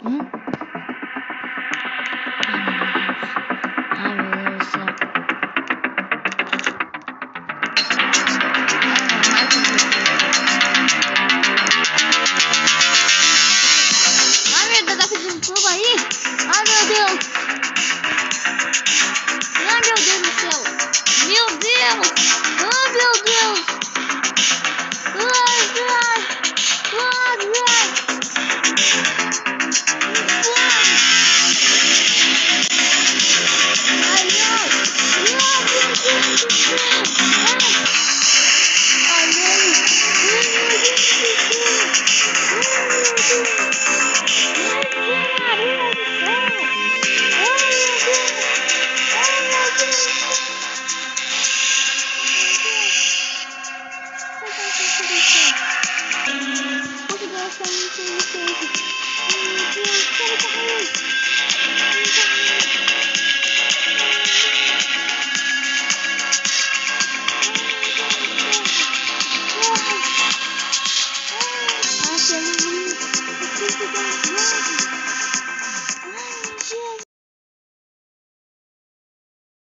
Hum? Ai, meu Deus do céu. Ai, meu Deus, tá pedindo tudo aí? Ai, meu Deus. Ai, meu Deus do céu. Meu Deus. Ai, meu Deus. Ai, ai. Ai, ai. Ai, ai. Ai, meu Deus do céu. Ai, ai. Ai, meu Deus do céu. Ai, meu Deus. Ai, Maria do céu. Ai, meu Deus. Ai, meu Deus. Ai, meu Deus.